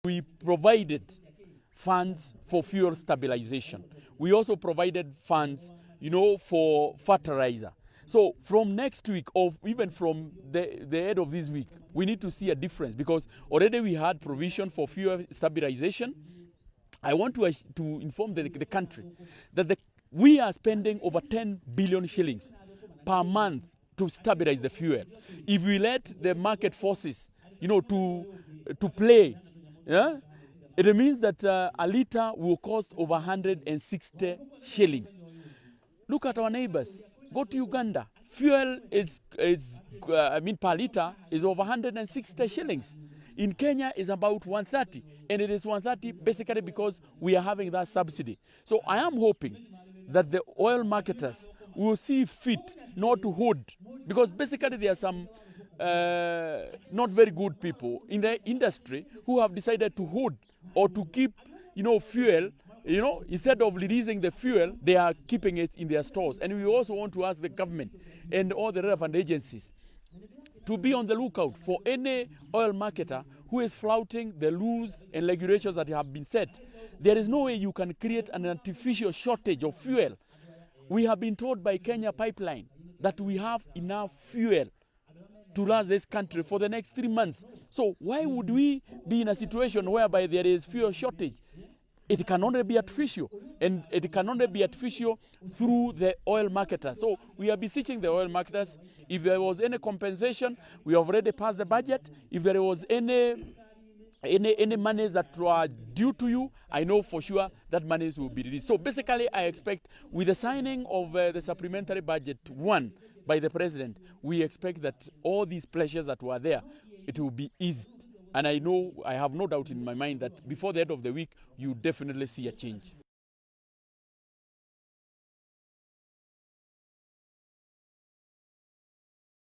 We provided funds for fuel stabilization. We also provided funds, for fertilizer. So from next week, or even from the end of this week, we need to see a difference because already we had provision for fuel stabilization. I want to inform the country that we are spending over 10 billion shillings per month to stabilize the fuel. If we let the market forces, to play, yeah, it means that a liter will cost over 160 shillings. Look at our neighbors. Go to Uganda. Fuel per liter is over 160 shillings. In Kenya is about 130, and it is 130 basically because we are having that subsidy. So I am hoping that the oil marketers will see fit not to hoard, because basically there are some not very good people in the industry who have decided to hoard or to keep, fuel. Instead of releasing the fuel, they are keeping it in their stores. And we also want to ask the government and all the relevant agencies to be on the lookout for any oil marketer who is flouting the rules and regulations that have been set. There is no way you can create an artificial shortage of fuel. We have been told by Kenya Pipeline that we have enough fuel to last this country for the next 3 months. So why would we be in a situation whereby there is fuel shortage? It can only be artificial, and it can only be artificial through the oil marketers. So we are beseeching the oil marketers, if there was any compensation, we have already passed the budget. If there was any monies that were due to you, I know for sure that monies will be released. So basically, I expect with the signing of the supplementary budget 1 by the president, we expect that all these pleasures that were there, it will be eased. And I have no doubt in my mind that before the end of the week, you definitely see a change.